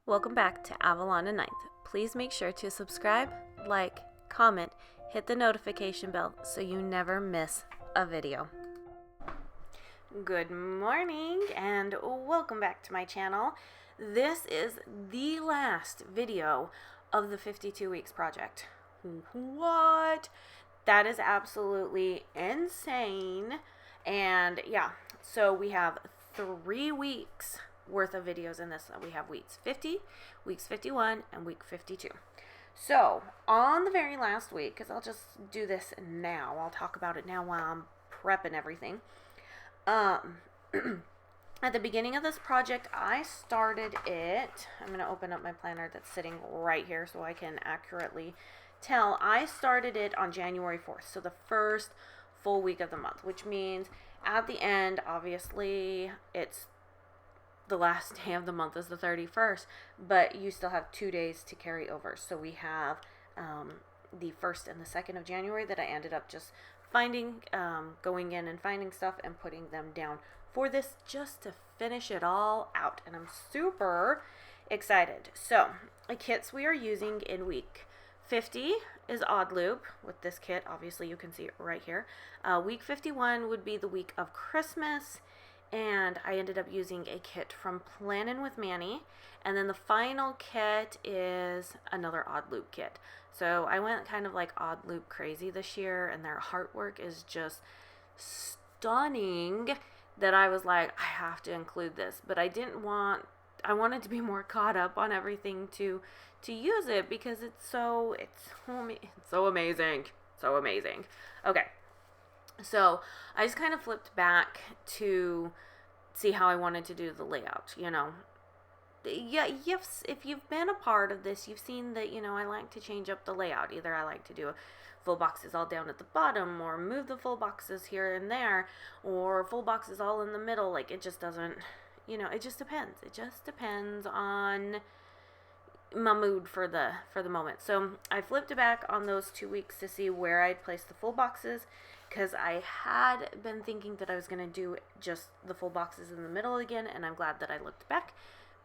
Welcome back to Avalon and Ninth. Please make sure to subscribe, like, comment, hit the notification bell so you never miss a video. Good morning and welcome back to my channel. This is the last video of the 52 weeks project. What? That is absolutely insane. And yeah, so we have 3 weeks worth of videos in this. We have weeks 50, weeks 51, and week 52. So on the very last week, because I'll just do this now, I'll talk about it now while I'm prepping everything. At the beginning of this project, I started it. I'm going to open up my planner that's sitting right here so I can accurately tell. I started it on January 4th, so the first full week of the month, which means at the end, obviously, it's the last day of the month is the 31st, but you still have 2 days to carry over. So we have the 1st and the 2nd of January that I ended up just finding, going in and finding stuff and putting them down for this just to finish it all out. And I'm super excited. So the kits we are using in week 50 is Oddloop with this kit. Obviously you can see it right here. Week 51 would be the week of Christmas. And I ended up using a kit from Plannin with Manny. And then the final kit is another Oddloop kit. So I went kind of like Oddloop crazy this year, and their artwork is just stunning that I was like, I have to include this. But I wanted to be more caught up on everything to use it because it's so amazing. So amazing. Okay. So I just kind of flipped back to see how I wanted to do the layout, you know. Yeah, if you've been a part of this, you've seen that, you know, I like to change up the layout. Either I like to do full boxes all down at the bottom, or move the full boxes here and there, or full boxes all in the middle. Like, it just doesn't, you know, it just depends. It just depends on my mood for the moment. So I flipped back on those 2 weeks to see where I'd place the full boxes, because I had been thinking that I was going to do just the full boxes in the middle again, and I'm glad that I looked back,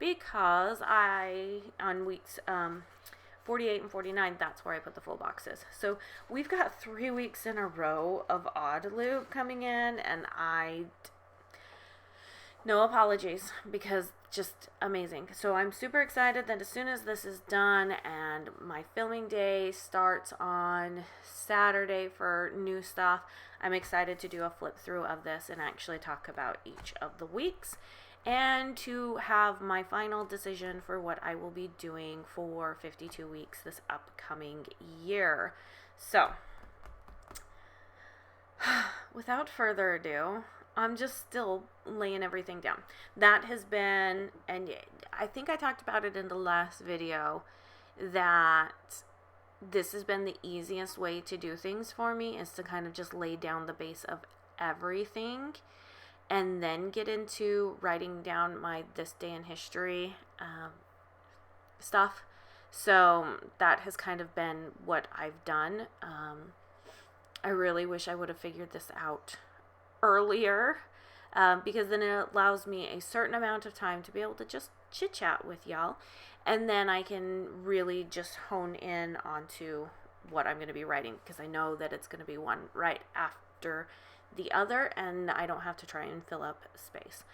because on weeks 48 and 49, that's where I put the full boxes. So we've got 3 weeks in a row of Oddloop coming in, and no apologies, because just amazing. So I'm super excited that as soon as this is done and my filming day starts on Saturday for new stuff, I'm excited to do a flip through of this and actually talk about each of the weeks and to have my final decision for what I will be doing for 52 weeks this upcoming year. So without further ado, I'm just still laying everything down. That has been, and I think I talked about it in the last video, that this has been the easiest way to do things for me, is to kind of just lay down the base of everything and then get into writing down my this day in history stuff. So that has kind of been what I've done. I really wish I would have figured this out earlier, because then it allows me a certain amount of time to be able to just chit chat with y'all, and then I can really just hone in onto what I'm going to be writing, because I know that it's going to be one right after the other, and I don't have to try and fill up space.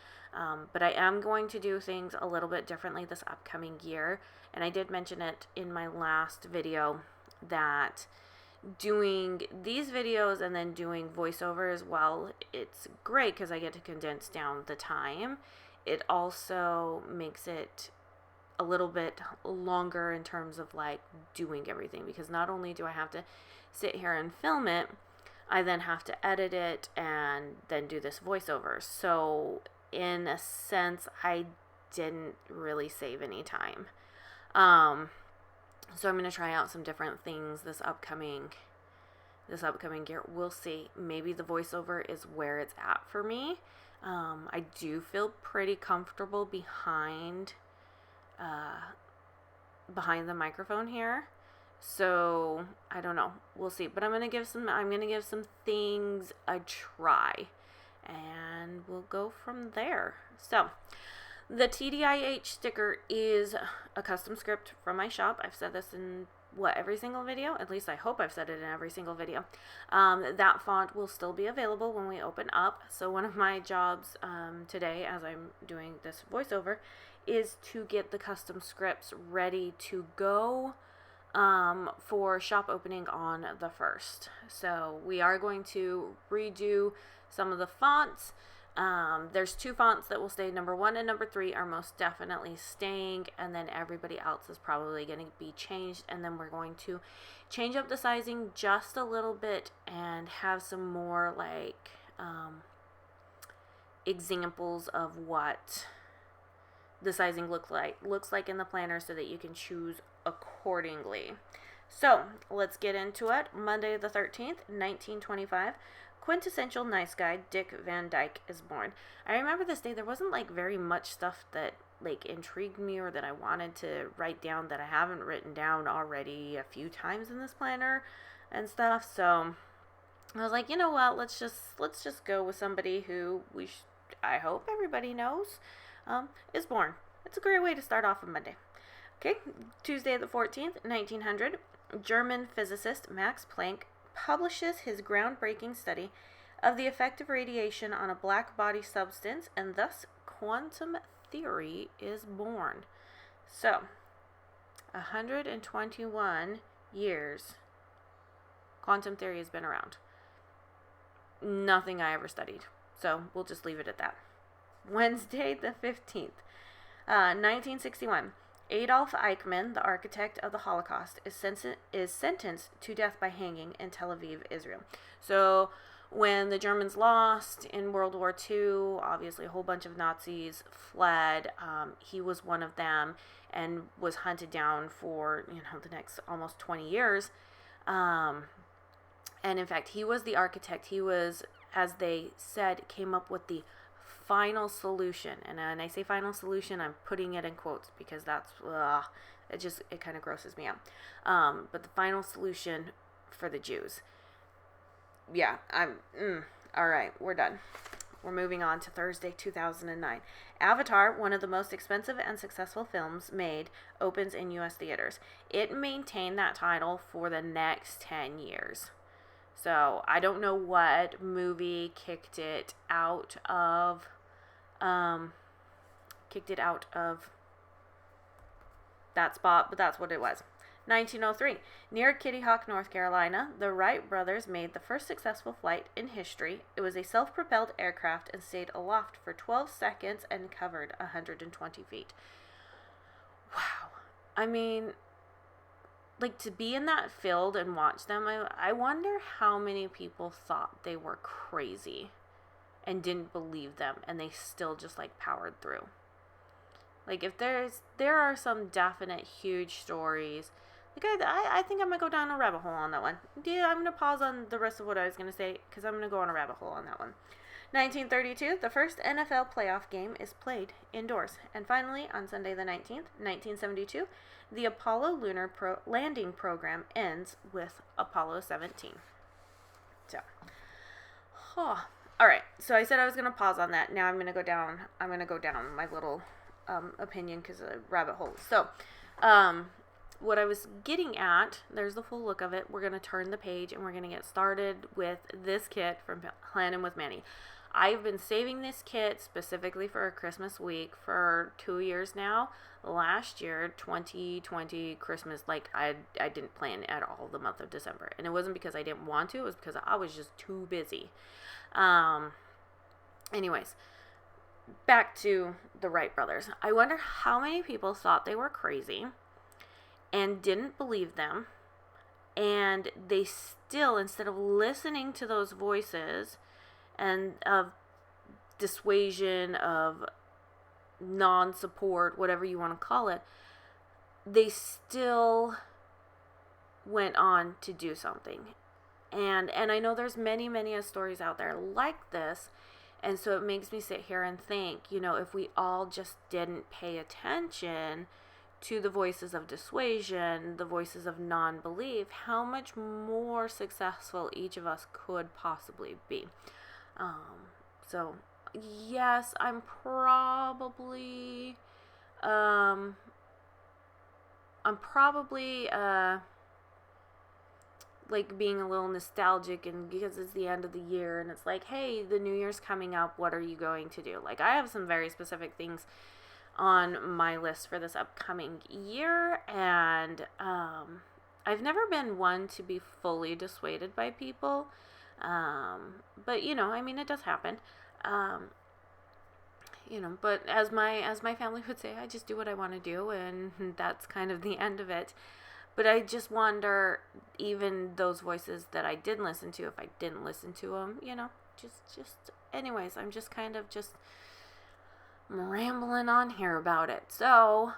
But I am going to do things a little bit differently this upcoming year, and I did mention it in my last video that doing these videos and then doing voiceover as well, it's great because I get to condense down the time. It also makes it a little bit longer in terms of like doing everything, because not only do I have to sit here and film it, I then have to edit it and then do this voiceover. So in a sense, I didn't really save any time. So I'm going to try out some different things this upcoming year. We'll see. Maybe the voiceover is where it's at for me. I do feel pretty comfortable behind the microphone here. So I don't know. We'll see. But I'm going to give some things a try, and we'll go from there. So The TDIH sticker is a custom script from my shop. I've said this in every single video? At least I hope I've said it in every single video. That font will still be available when we open up. So one of my jobs today, as I'm doing this voiceover, is to get the custom scripts ready to go for shop opening on the 1st. So we are going to redo some of the fonts. There's 2 fonts that will stay. Number 1 and number 3 are most definitely staying, and then everybody else is probably going to be changed, and then we're going to change up the sizing just a little bit and have some more like examples of what the sizing looks like in the planner, so that you can choose accordingly. So let's get into it. Monday the 13th, 1925. Quintessential nice guy Dick Van Dyke is born. I remember this day. There wasn't like very much stuff that like intrigued me or that I wanted to write down that I haven't written down already a few times in this planner and stuff. So I was like, you know what? Let's just go with somebody who I hope everybody knows is born. It's a great way to start off a Monday. Okay, Tuesday the 14th, 1900. German physicist Max Planck publishes his groundbreaking study of the effect of radiation on a black body substance, and thus quantum theory is born. So, 121 years quantum theory has been around. Nothing I ever studied, so we'll just leave it at that. Wednesday the 15th, 1961. Adolf Eichmann, the architect of the Holocaust, is sentenced to death by hanging in Tel Aviv, Israel. So when the Germans lost in World War II, obviously a whole bunch of Nazis fled. He was one of them and was hunted down for the next almost 20 years. And in fact, he was the architect. He was, as they said, came up with the final solution. And when I say final solution, I'm putting it in quotes because that's it kind of grosses me out. But the final solution for the Jews. Yeah, all right, we're done. We're moving on to Thursday, 2009. Avatar, one of the most expensive and successful films made, opens in U.S. theaters. It maintained that title for the next 10 years. So I don't know what movie kicked it out of that spot, but that's what it was. 1903. Near Kitty Hawk, North Carolina, the Wright brothers made the first successful flight in history. It was a self-propelled aircraft and stayed aloft for 12 seconds and covered 120 feet. Wow. I mean, like, to be in that field and watch them, I wonder how many people thought they were crazy and didn't believe them, and they still just, like, powered through. Like, if there are some definite huge stories. Like, I think I'm going to go down a rabbit hole on that one. Yeah, I'm going to pause on the rest of what I was going to say, because I'm going to go on a rabbit hole on that one. 1932, the first NFL playoff game is played indoors. And finally, on Sunday the 19th, 1972, the Apollo lunar landing program ends with Apollo 17. So, all right. So I said I was going to pause on that. Now I'm going to go down my little opinion because of the rabbit hole. So, what I was getting at, there's the full look of it. We're going to turn the page and we're going to get started with this kit from Plannin with Manny. I've been saving this kit specifically for a Christmas week for 2 years now. Last year, 2020 Christmas, like I didn't plan at all the month of December. And it wasn't because I didn't want to. It was because I was just too busy. Anyways, back to the Wright brothers. I wonder how many people thought they were crazy and didn't believe them. And they still, instead of listening to those voices and of dissuasion, of non-support, whatever you want to call it, they still went on to do something. And I know there's many stories out there like this, and so it makes me sit here and think, if we all just didn't pay attention to the voices of dissuasion, the voices of non-belief, how much more successful each of us could possibly be. So yes, um, I'm probably, like being a little nostalgic, and because it's the end of the year and it's like, hey, the new year's coming up, what are you going to do? Like, I have some very specific things on my list for this upcoming year, and I've never been one to be fully dissuaded by people, but you know, I mean, it does happen. um, you know, but as my family would say, I just do what I want to do, and that's kind of the end of it. But I just wonder, even those voices that I did listen to, if I didn't listen to them, you know, anyways, I'm just kind of just rambling on here about it. So,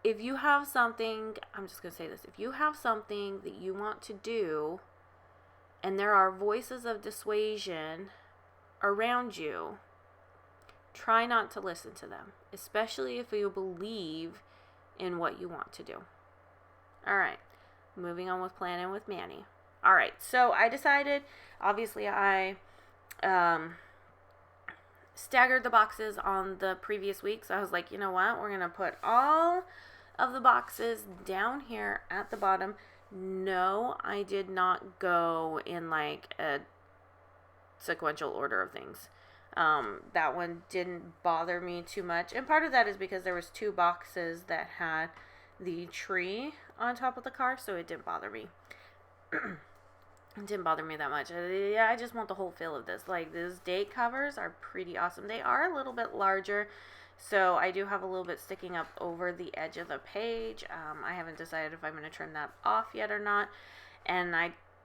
if you have something, I'm just going to say this, if you have something that you want to do, and there are voices of dissuasion around you, try not to listen to them, especially if you believe in what you want to do. Alright, moving on with Plannin with Manny. Alright, so I decided, obviously I staggered the boxes on the previous week, so I was like, you know what, we're going to put all of the boxes down here at the bottom. No, I did not go in like a sequential order of things. That one didn't bother me too much, and part of that is because there was 2 boxes that had the tree on top of the car, so it didn't bother me. It didn't bother me that much. I just want the whole feel of this. Like, those date covers are pretty awesome. They are a little bit larger, so I do have a little bit sticking up over the edge of the page. I haven't decided if I'm going to trim that off yet or not. And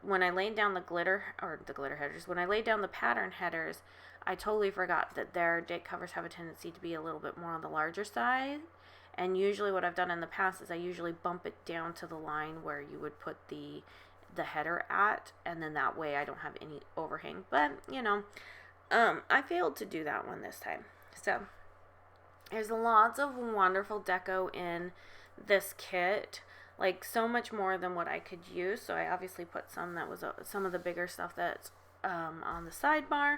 when I laid down the glitter headers, when I laid down the pattern headers, I totally forgot that their date covers have a tendency to be a little bit more on the larger side. And usually what I've done in the past is I usually bump it down to the line where you would put the header at, and then that way I don't have any overhang. But, you know, I failed to do that one this time. So, there's lots of wonderful deco in this kit. Like, so much more than what I could use. So I obviously put some that was some of the bigger stuff that's on the sidebar.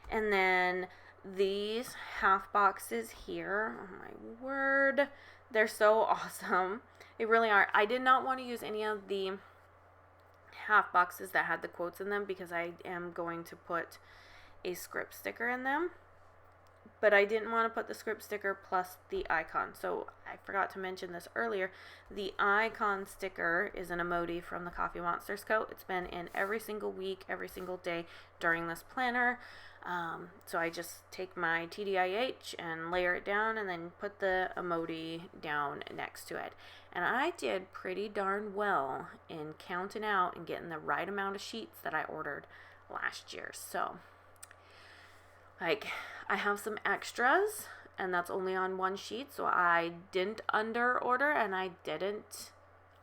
And then these half boxes here, oh my word, they're so awesome. They really are. I did not want to use any of the half boxes that had the quotes in them because I am going to put a script sticker in them. But I didn't want to put the script sticker plus the icon. So I forgot to mention this earlier. The icon sticker is an emoji from the Coffee Monsters coat. It's been in every single week, every single day during this planner. So I just take my TDIH and layer it down and then put the emoji down next to it. And I did pretty darn well in counting out and getting the right amount of sheets that I ordered last year. So, like, I have some extras, and that's only on one sheet, so I didn't under order and I didn't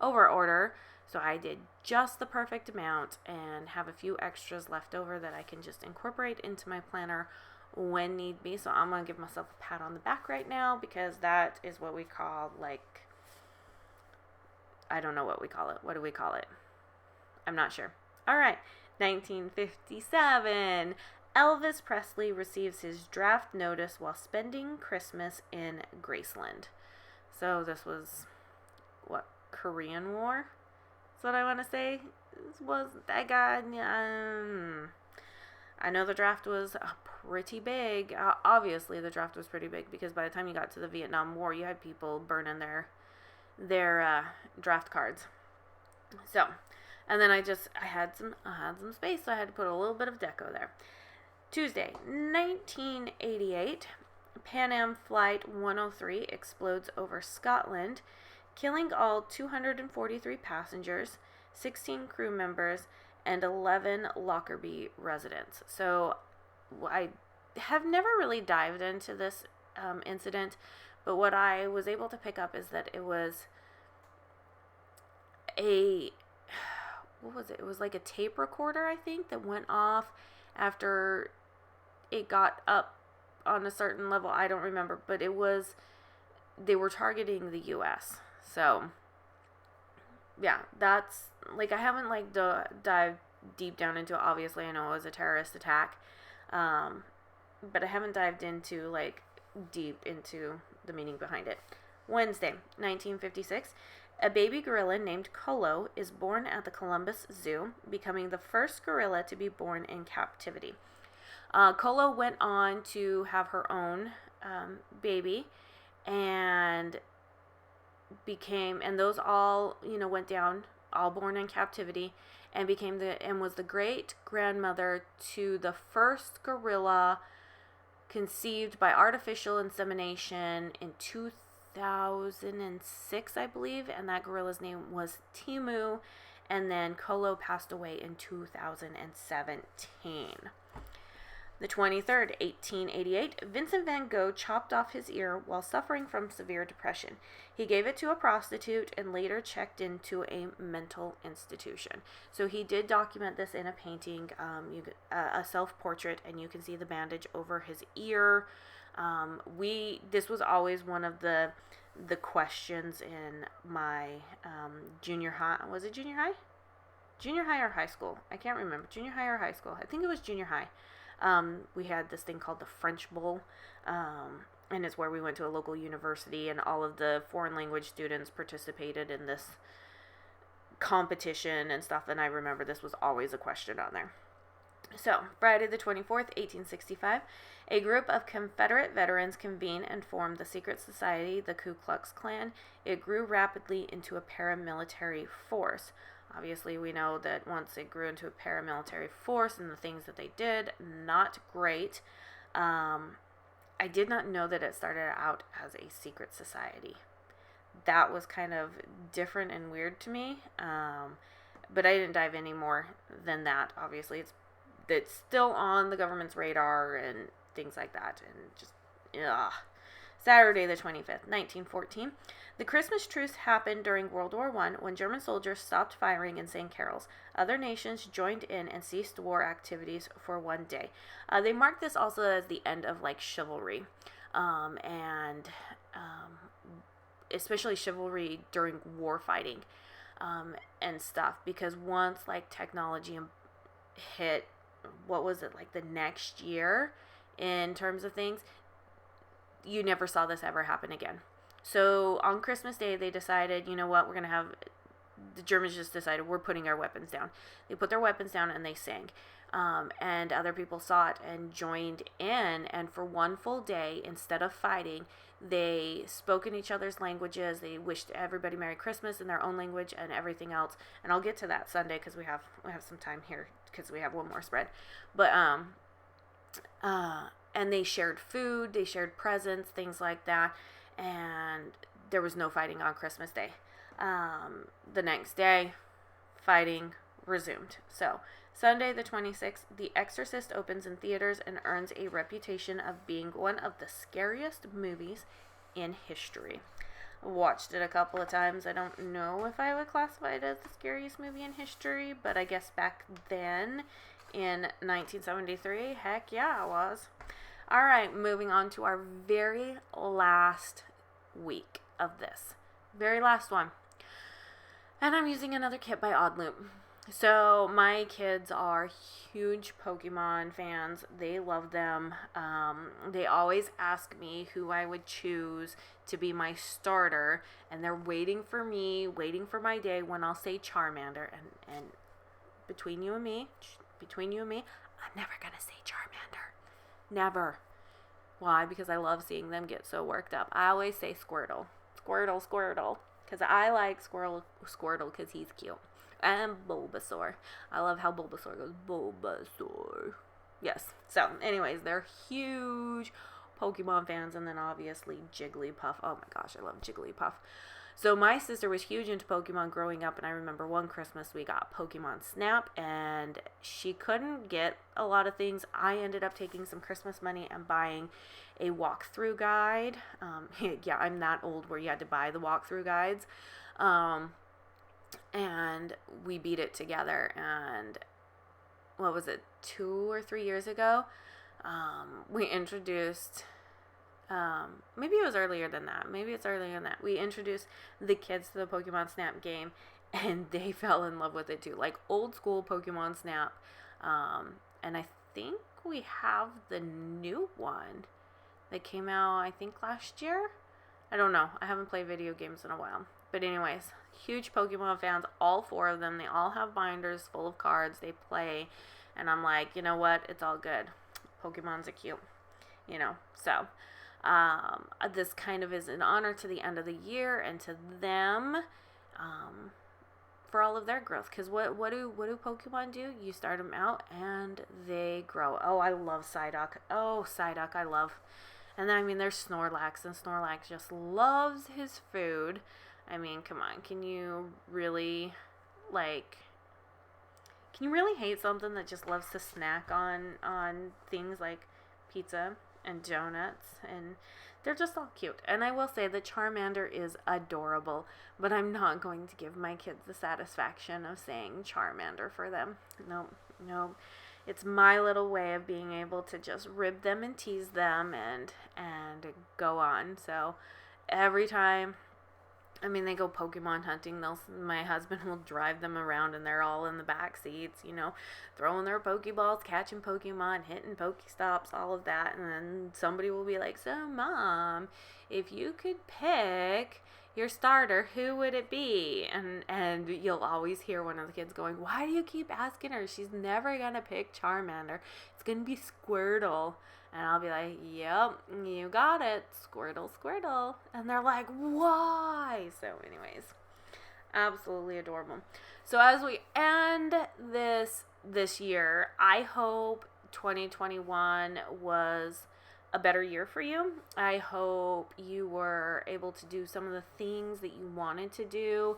over order. So I did just the perfect amount and have a few extras left over that I can just incorporate into my planner when need be. So I'm going to give myself a pat on the back right now because that is what we call, like, I don't know what we call it. What do we call it? I'm not sure. All right. 1957. Elvis Presley receives his draft notice while spending Christmas in Graceland. So this was, what, Korean War? That's what I want to say. This was, that guy, I know the draft was pretty big. Obviously, the draft was pretty big because by the time you got to the Vietnam War, you had people burning their draft cards. So, and then I had some space, so I had to put a little bit of deco there. Tuesday, 1988, Pan Am Flight 103 explodes over Scotland, killing all 243 passengers, 16 crew members, and 11 Lockerbie residents. So I have never really dived into this incident, but what I was able to pick up is that it was what was it? It was like a tape recorder, I think, that went off after it got up on a certain level. I don't remember, but they were targeting the U.S. So, yeah, that's, like, I haven't, like, dived deep down into it. Obviously, I know it was a terrorist attack. but I haven't dived into, like, deep into the meaning behind it. Wednesday, 1956. A baby gorilla named Kolo is born at the Columbus Zoo, becoming the first gorilla to be born in captivity. Kolo went on to have her own baby, and those all, went down, all born in captivity, and was the great grandmother to the first gorilla conceived by artificial insemination in 2006, I believe, and that gorilla's name was Timu, and then Kolo passed away in 2017. The 23rd, 1888, Vincent van Gogh chopped off his ear while suffering from severe depression. He gave it to a prostitute and later checked into a mental institution. So he did document this in a painting, a self-portrait, and you can see the bandage over his ear. This was always one of the questions in my junior high. Was it junior high? Junior high or high school? I can't remember. Junior high or high school? I think it was junior high. We had this thing called the French Bowl, and it's where we went to a local university, and all of the foreign language students participated in this competition and stuff, and I remember this was always a question on there. So, Friday the 24th, 1865, a group of Confederate veterans convened and formed the secret society, the Ku Klux Klan. It grew rapidly into a paramilitary force. Obviously, we know that once it grew into a paramilitary force and the things that they did, not great. I did not know that it started out as a secret society. That was kind of different and weird to me, but I didn't dive any more than that. Obviously, it's still on the government's radar and things like that, and just, ugh. Saturday the 25th, 1914. The Christmas Truce happened during World War I when German soldiers stopped firing and sang carols. Other nations joined in and ceased war activities for one day. They marked this also as the end of, like, chivalry, and especially chivalry during war fighting and stuff, because once, like, technology hit, what was it, like the next year in terms of things, you never saw this ever happen again. So on Christmas Day, they decided, you know what, the Germans just decided we're putting our weapons down. They put their weapons down and they sang. And other people saw it and joined in. And for one full day, instead of fighting, they spoke in each other's languages. They wished everybody Merry Christmas in their own language and everything else. And I'll get to that Sunday because we have some time here because we have one more spread. But and they shared food, they shared presents, things like that, and there was no fighting on Christmas Day. The next day, fighting resumed. So, Sunday the 26th, The Exorcist opens in theaters and earns a reputation of being one of the scariest movies in history. Watched it a couple of times. I don't know if I would classify it as the scariest movie in history, but I guess back then, in 1973, heck yeah, it was. Alright, moving on to our very last week of this. Very last one. And I'm using another kit by Oddloop. So, my kids are huge Pokemon fans. They love them. They always ask me who I would choose to be my starter. And they're waiting for my day when I'll say Charmander. And between you and me, I'm never going to say Charmander. Never. Why? Because I love seeing them get so worked up. I always say Squirtle. Squirtle. Because I like Squirtle because he's cute. And Bulbasaur. I love how Bulbasaur goes, Bulbasaur. Yes. So, anyways, they're huge Pokemon fans. And then obviously Jigglypuff. Oh my gosh, I love Jigglypuff. So my sister was huge into Pokemon growing up, and I remember one Christmas we got Pokemon Snap, and she couldn't get a lot of things. I ended up taking some Christmas money and buying a walkthrough guide. Yeah, I'm that old where you had to buy the walkthrough guides. And we beat it together, and what was it, 2 or 3 years ago? We introduced... maybe it was earlier than that. We introduced the kids to the Pokemon Snap game, and they fell in love with it too. Like old school Pokemon Snap. And I think we have the new one that came out, I think, last year. I don't know. I haven't played video games in a while. But anyways, huge Pokemon fans, all 4 of them. They all have binders full of cards. They play. And I'm like, you know what? It's all good. Pokemons are cute. You know, so this kind of is an honor to the end of the year and to them for all of their growth. Because what do Pokemon do? You start them out and they grow. Oh, I love Psyduck. Oh, Psyduck, I love. And then, I mean, there's Snorlax, and Snorlax just loves his food. I mean, come on. Can you really hate something that just loves to snack on things like pizza and donuts? And they're just all cute. And I will say the Charmander is adorable, but I'm not going to give my kids the satisfaction of saying Charmander for them. No. It's my little way of being able to just rib them and tease them and go on. So every time, I mean, they go Pokemon hunting, my husband will drive them around and they're all in the back seats, you know, throwing their Pokeballs, catching Pokemon, hitting Pokestops, all of that. And then somebody will be like, so Mom, if you could pick your starter, who would it be? And you'll always hear one of the kids going, why do you keep asking her? She's never gonna pick Charmander. It's gonna be Squirtle. And I'll be like, yep, you got it, Squirtle. And they're like, why? So anyways, absolutely adorable. So as we end this year, I hope 2021 was a better year for you. I hope you were able to do some of the things that you wanted to do.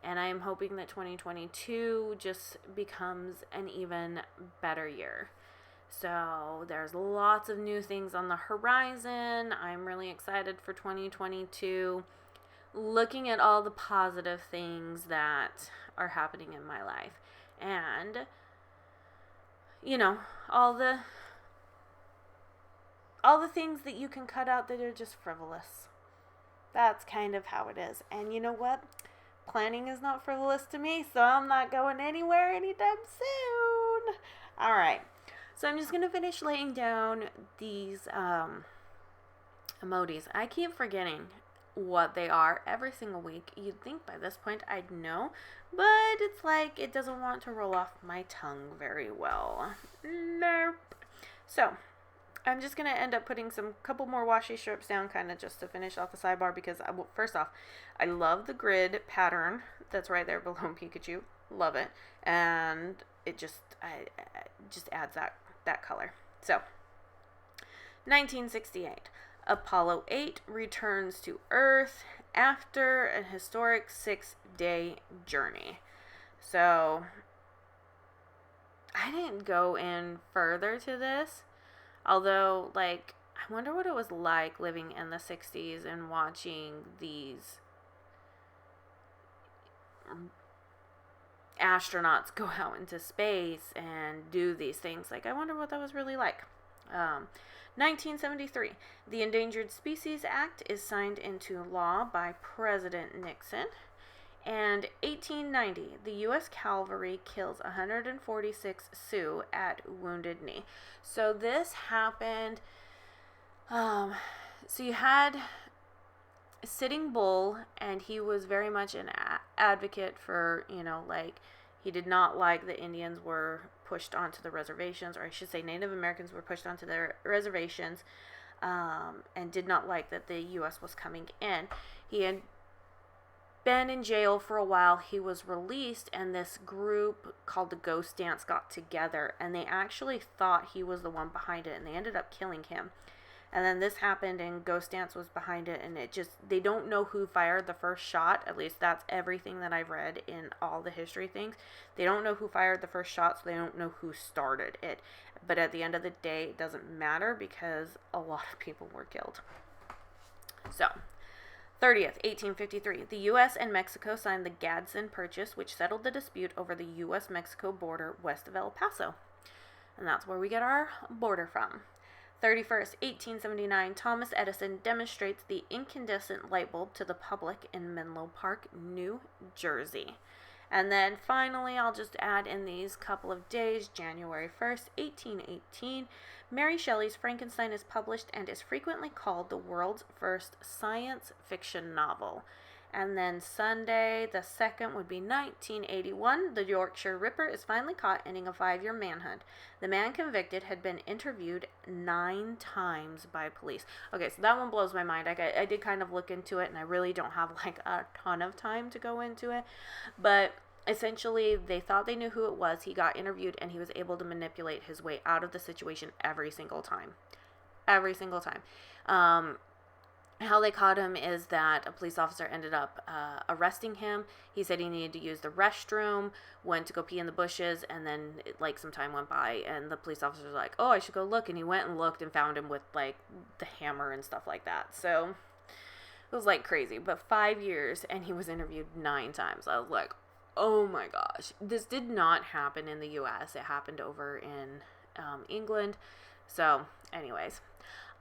And I am hoping that 2022 just becomes an even better year. So there's lots of new things on the horizon. I'm really excited for 2022. Looking at all the positive things that are happening in my life. And, you know, all the things that you can cut out that are just frivolous. That's kind of how it is. And you know what? Planning is not frivolous to me, so I'm not going anywhere anytime soon. All right. So I'm just going to finish laying down these emojis. I keep forgetting what they are every single week. You'd think by this point I'd know, but it's like it doesn't want to roll off my tongue very well. Nope. So I'm just going to end up putting couple more washi strips down kind of just to finish off the sidebar because, first off, I love the grid pattern that's right there below Pikachu. Love it. And it just adds that color. So, 1968. Apollo 8 returns to Earth after a historic 6-day journey. So, I didn't go in further to this. Although, I wonder what it was like living in the 60s and watching these astronauts go out into space and do these things. I wonder what that was really like. 1973, the Endangered Species Act is signed into law by President Nixon. And 1890, the U.S. Cavalry kills 146 Sioux at Wounded Knee. So this happened, so you had Sitting Bull, and he was very much an advocate for, he did not like that Indians were pushed onto the reservations, or I should say Native Americans were pushed onto their reservations, and did not like that the U.S. was coming in. He had been in jail for a while. He was released, and this group called the Ghost Dance got together, and they actually thought he was the one behind it, and they ended up killing him. And then this happened, and Ghost Dance was behind it, and they don't know who fired the first shot. At least that's everything that I've read in all the history things. They don't know who fired the first shot, so they don't know who started it. But at the end of the day, it doesn't matter because a lot of people were killed. So, 30th, 1853, the U.S. and Mexico signed the Gadsden Purchase, which settled the dispute over the U.S.-Mexico border west of El Paso. And that's where we get our border from. 31st, 1879, Thomas Edison demonstrates the incandescent light bulb to the public in Menlo Park, New Jersey. And then finally, I'll just add in these couple of days, January 1st, 1818, Mary Shelley's Frankenstein is published and is frequently called the world's first science fiction novel. And then Sunday, the 2nd, would be 1981. The Yorkshire Ripper is finally caught, ending a 5-year manhunt. The man convicted had been interviewed 9 times by police. Okay, so that one blows my mind. I did kind of look into it, and I really don't have like a ton of time to go into it. But essentially, they thought they knew who it was. He got interviewed, and he was able to manipulate his way out of the situation every single time. Every single time. How they caught him is that a police officer ended up arresting him. He said he needed to use the restroom, went to go pee in the bushes, and then like some time went by, and the police officer was like, oh, I should go look. And he went and looked and found him with like the hammer and stuff like that. So it was like crazy. But 5 years, and he was interviewed 9 times. I was like, oh my gosh. This did not happen in the U.S. It happened over in England. So anyways,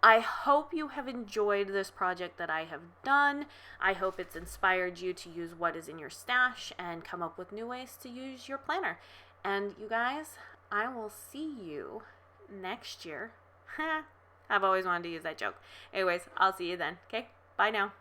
I hope you have enjoyed this project that I have done. I hope it's inspired you to use what is in your stash and come up with new ways to use your planner. And you guys, I will see you next year. I've always wanted to use that joke. Anyways, I'll see you then. Okay, bye now.